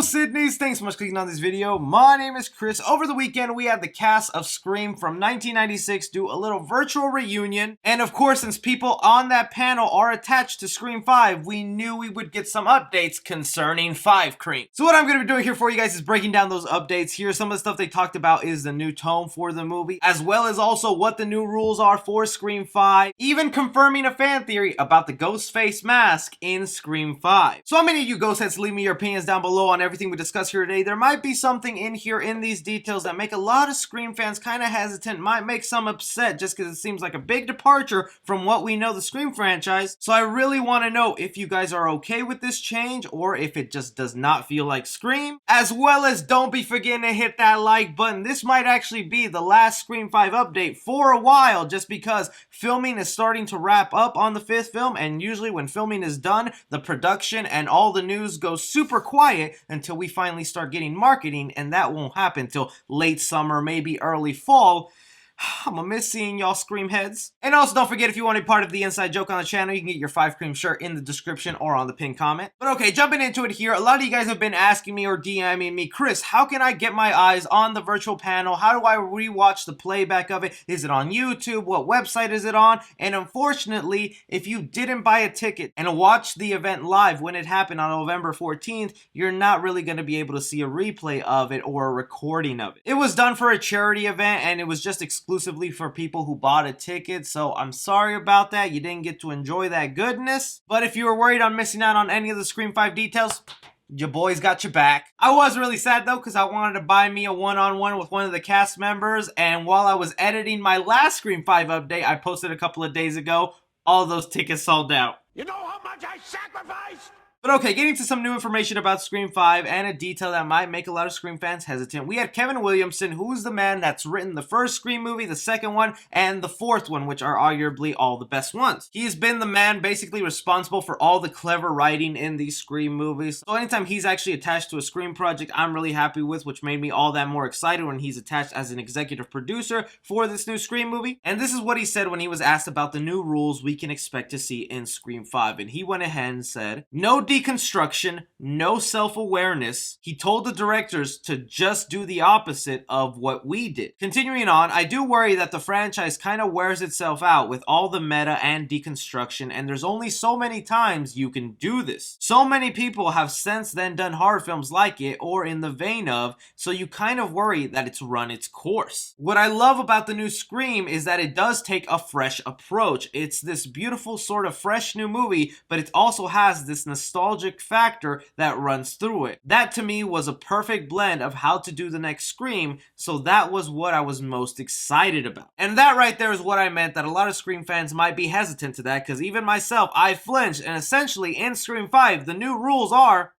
Hello Sydneys, thanks so much for clicking on this video. My name is Chris. Over the weekend we had the cast of Scream from 1996 do a little virtual reunion, and of course since people on that panel are attached to Scream 5, we knew we would get some updates concerning 5 Cream. So what I'm going to be doing here for you guys is breaking down those updates. Here, some of the stuff they talked about is the new tone for the movie, as well as also what the new rules are for Scream 5, even confirming a fan theory about the ghost face mask in Scream 5. So how many of you ghost heads, leave me your opinions down below on everything we discuss here today. There might be something in here in these details that make a lot of Scream fans kind of hesitant, might make some upset just because it seems like a big departure from what we know the Scream franchise. So I really want to know if you guys are okay with this change or if it just does not feel like Scream. As well as don't be forgetting to hit that like button. This might actually be the last Scream 5 update for a while just because filming is starting to wrap up on the 5th film, and usually when filming is done, the production and all the news goes super quiet until we finally start getting marketing, and that won't happen till late summer, maybe early fall. I'm gonna miss seeing y'all Scream heads. And also don't forget, if you want to be part of the inside joke on the channel, you can get your 5 Cream shirt in the description or on the pinned comment. But okay, jumping into it here, a lot of you guys have been asking me or DMing me, Chris, how can I get my eyes on the virtual panel? How do I rewatch the playback of it? Is it on YouTube? What website is it on? And unfortunately, if you didn't buy a ticket and watch the event live when it happened on November 14th, you're not really going to be able to see a replay of it or a recording of it. It was done for a charity event, and it was just exclusively for people who bought a ticket, so I'm sorry about that. You didn't get to enjoy that goodness. But if you were worried on missing out on any of the Scream 5 details, your boys got your back. I was really sad though, because I wanted to buy me a one-on-one with one of the cast members, and while I was editing my last Scream 5 update I posted a couple of days ago, all those tickets sold out. You know how much I sacrificed? But okay, getting to some new information about Scream 5 and a detail that might make a lot of Scream fans hesitant. We had Kevin Williamson, who is the man that's written the first Scream movie, the second one, and the 4th one, which are arguably all the best ones. He's been the man basically responsible for all the clever writing in these Scream movies. So anytime he's actually attached to a Scream project, I'm really happy with, which made me all that more excited when he's attached as an executive producer for this new Scream movie. And this is what he said when he was asked about the new rules we can expect to see in Scream 5. And he went ahead and said, no deconstruction, no self-awareness. He told the directors to just do the opposite of what we did. Continuing on, I do worry that the franchise kind of wears itself out with all the meta and deconstruction, and there's only so many times you can do this. So many people have since then done horror films like it or in the vein of, so you kind of worry that it's run its course. What I love about the new Scream is that it does take a fresh approach. It's this beautiful sort of fresh new movie, but it also has this nostalgic factor that runs through it. That to me was a perfect blend of how to do the next Scream, so that was what I was most excited about. And that right there is what I meant, that a lot of Scream fans might be hesitant to that, because even myself, I flinched, and essentially in Scream 5, the new rules are,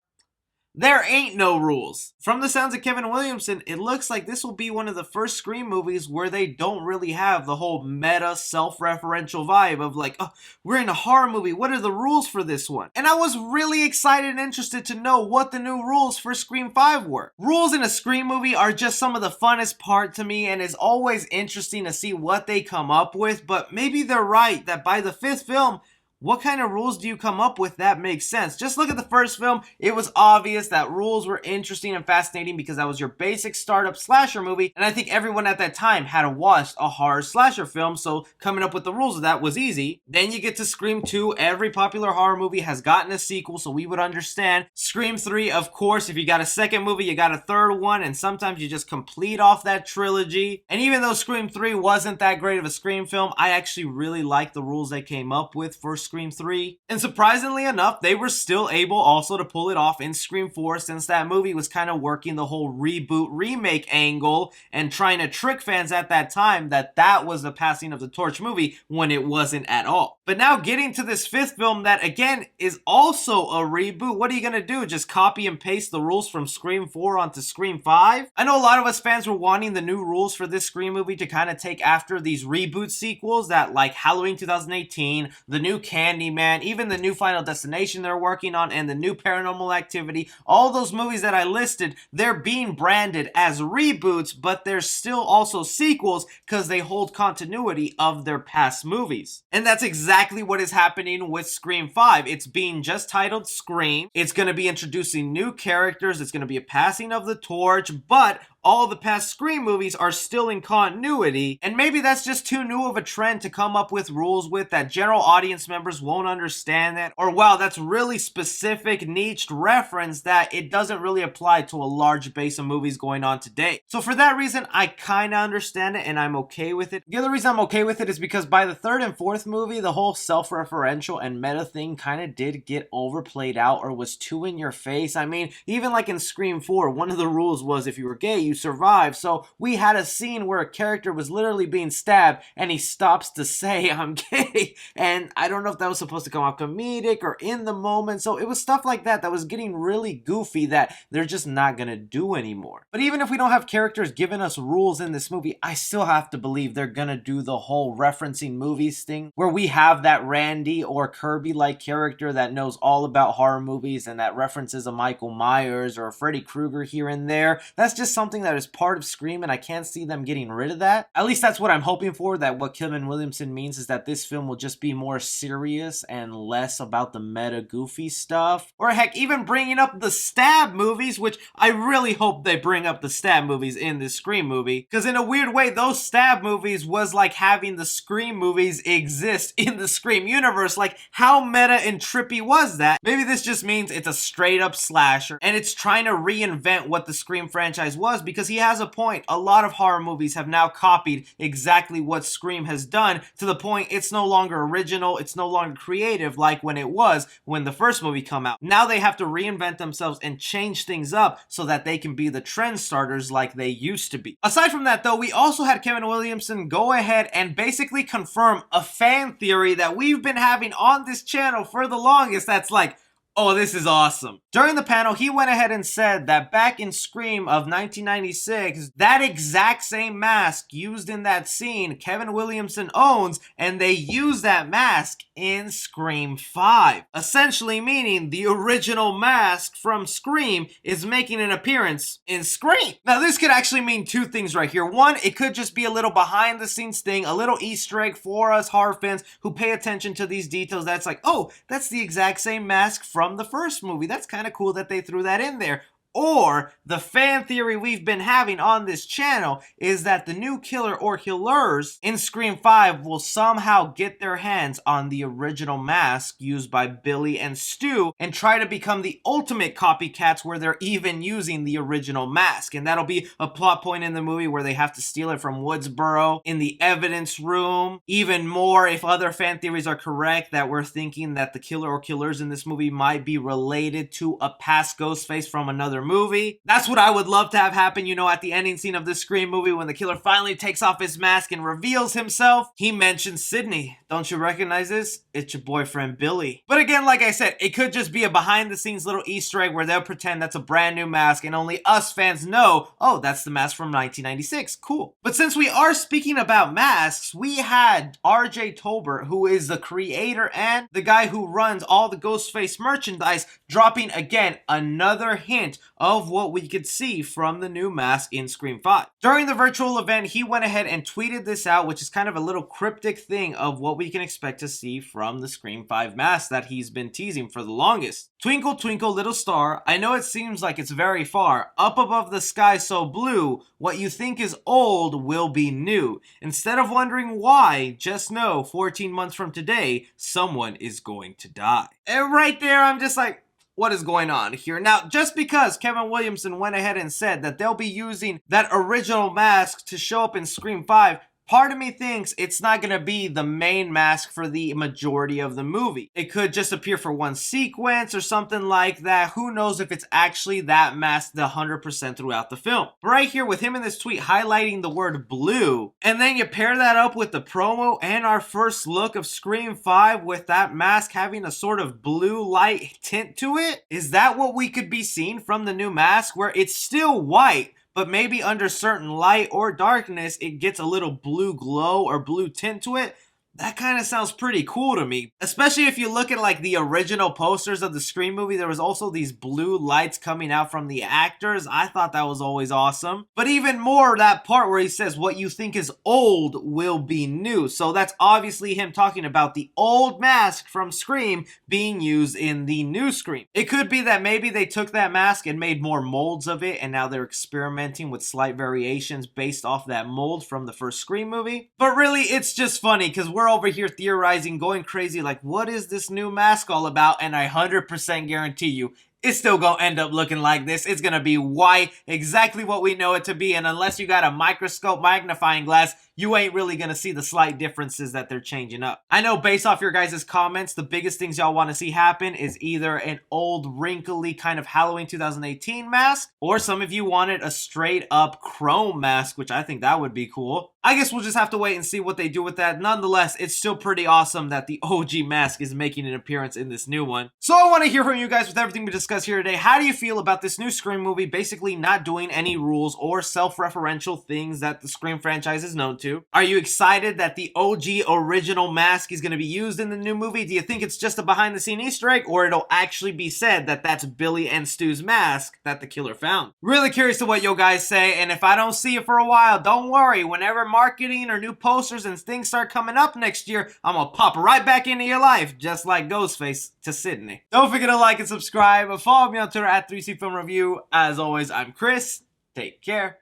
there ain't no rules. From the sounds of Kevin Williamson, it looks like this will be one of the first Scream movies where they don't really have the whole meta self-referential vibe of like, oh, we're in a horror movie, what are the rules for this one? And I was really excited and interested to know what the new rules for Scream 5 were. Rules in a Scream movie are just some of the funnest part to me, and it's always interesting to see what they come up with, but maybe they're right that by the 5th film, what kind of rules do you come up with that makes sense? Just look at the first film. It was obvious that rules were interesting and fascinating because that was your basic startup slasher movie, and I think everyone at that time had watched a horror slasher film, so coming up with the rules of that was easy. Then you get to Scream 2. Every popular horror movie has gotten a sequel, so we would understand. Scream 3, of course, if you got a second movie, you got a third one, and sometimes you just complete off that trilogy. And even though Scream 3 wasn't that great of a Scream film, I actually really like the rules they came up with for Scream 3. And surprisingly enough, they were still able also to pull it off in Scream 4, since that movie was kind of working the whole reboot remake angle and trying to trick fans at that time that that was the passing of the torch movie when it wasn't at all. But now getting to this 5th film that again is also a reboot, what are you gonna do? Just copy and paste the rules from Scream 4 onto Scream 5? I know a lot of us fans were wanting the new rules for this Scream movie to kind of take after these reboot sequels that like Halloween 2018, the new Campbell, Candyman, even the new Final Destination they're working on, and the new Paranormal Activity, all those movies that I listed, they're being branded as reboots, but they're still also sequels because they hold continuity of their past movies. And that's exactly what is happening with Scream 5. It's being just titled Scream. It's going to be introducing new characters. It's going to be a passing of the torch, but all the past Scream movies are still in continuity, and maybe that's just too new of a trend to come up with rules with that general audience members won't understand that, or wow, that's really specific niched reference that it doesn't really apply to a large base of movies going on today. So for that reason, I kinda understand it and I'm okay with it. The other reason I'm okay with it is because by the third and fourth movie, the whole self-referential and meta thing kinda did get overplayed out or was too in your face. I mean, even like in Scream 4, one of the rules was if you were gay, you survive. So we had a scene where a character was literally being stabbed and he stops to say, I'm gay. And I don't know if that was supposed to come off comedic or in the moment. So it was stuff like that that was getting really goofy that they're just not gonna do anymore. But even if we don't have characters giving us rules in this movie, I still have to believe they're gonna do the whole referencing movies thing where we have that Randy or Kirby-like character that knows all about horror movies and that references a Michael Myers or a Freddy Krueger here and there. That's just something that is part of Scream, and I can't see them getting rid of that. At least that's what I'm hoping for, that what Kevin Williamson means is that this film will just be more serious and less about the meta goofy stuff. Or heck, even bringing up the Stab movies, which I really hope they bring up the Stab movies in this Scream movie, because in a weird way, those Stab movies was like having the Scream movies exist in the Scream universe. Like, how meta and trippy was that? Maybe this just means it's a straight up slasher, and it's trying to reinvent what the Scream franchise was, because he has a point. A lot of horror movies have now copied exactly what Scream has done, to the point it's no longer original, it's no longer creative like when it was when the first movie came out. Now they have to reinvent themselves and change things up so that they can be the trend starters like they used to be. Aside from that though, we also had Kevin Williamson go ahead and basically confirm a fan theory that we've been having on this channel for the longest that's like, oh, this is awesome. During the panel, he went ahead and said that back in Scream of 1996, that exact same mask used in that scene, Kevin Williamson owns, and they use that mask in Scream 5. Essentially meaning the original mask from Scream is making an appearance in Scream. Now, this could actually mean two things right here. One, it could just be a little behind the scenes thing, a little Easter egg for us horror fans who pay attention to these details. That's like, oh, that's the exact same mask from the first movie. That's kind of cool that they threw that in there. Or the fan theory we've been having on this channel is that the new killer or killers in Scream 5 will somehow get their hands on the original mask used by Billy and Stu and try to become the ultimate copycats where they're even using the original mask. And that'll be a plot point in the movie where they have to steal it from Woodsboro in the evidence room. Even more, if other fan theories are correct, that we're thinking that the killer or killers in this movie might be related to a past Ghostface from another movie. That's what I would love to have happen, you know, at the ending scene of this Scream movie when the killer finally takes off his mask and reveals himself. He mentions Sydney. Don't you recognize this? It's your boyfriend Billy. But again, like I said, it could just be a behind the scenes little Easter egg where they'll pretend that's a brand new mask and only us fans know, oh, that's the mask from 1996. Cool. But since we are speaking about masks, we had RJ Tolbert, who is the creator and the guy who runs all the Ghostface merchandise, dropping again another hint of what we could see from the new mask in Scream 5. During the virtual event, he went ahead and tweeted this out, which is kind of a little cryptic thing of what we can expect to see from the Scream 5 mask that he's been teasing for the longest. Twinkle, twinkle, little star, I know it seems like it's very far. Up above the sky so blue, what you think is old will be new. Instead of wondering why, just know 14 months from today, someone is going to die. And right there, I'm just like, what is going on here? Now, just because Kevin Williamson went ahead and said that they'll be using that original mask to show up in Scream 5, part of me thinks it's not going to be the main mask for the majority of the movie. It could just appear for one sequence or something like that. Who knows if it's actually that mask the 100% throughout the film. But right here with him in this tweet highlighting the word blue, and then you pair that up with the promo and our first look of Scream 5 with that mask having a sort of blue light tint to it. Is that what we could be seeing from the new mask, where it's still white, but maybe under certain light or darkness, it gets a little blue glow or blue tint to it? That kind of sounds pretty cool to me. Especially if you look at like the original posters of the Scream movie, there was also these blue lights coming out from the actors. I thought that was always awesome. But even more, that part where he says what you think is old will be new. So that's obviously him talking about the old mask from Scream being used in the new Scream. It could be that maybe they took that mask and made more molds of it, and now they're experimenting with slight variations based off that mold from the first Scream movie. But really, it's just funny because we're over here theorizing, going crazy, like, what is this new mask all about? And I 100% guarantee you, it's still gonna end up looking like this. It's gonna be white, exactly what we know it to be, and unless you got a microscope magnifying glass, you ain't really gonna see the slight differences that they're changing up. I know based off your guys' comments, the biggest things y'all want to see happen is either an old, wrinkly kind of Halloween 2018 mask, or some of you wanted a straight up chrome mask, which I think that would be cool. I guess we'll just have to wait and see what they do with that. Nonetheless, it's still pretty awesome that the OG mask is making an appearance in this new one. So I want to hear from you guys with everything we discussed here today. How do you feel about this new Scream movie basically not doing any rules or self-referential things that the Scream franchise is known to? Are you excited that the OG original mask is going to be used in the new movie? Do you think it's just a behind-the-scene Easter egg, or it'll actually be said that that's Billy and Stu's mask that the killer found? Really curious to what you guys say, and if I don't see it for a while, don't worry. Whenever marketing or new posters and things start coming up next year, I'm gonna pop right back into your life, just like Ghostface to Sydney. Don't forget to like and subscribe. Follow me on Twitter at 3C Film Review. As always, I'm Chris. Take care.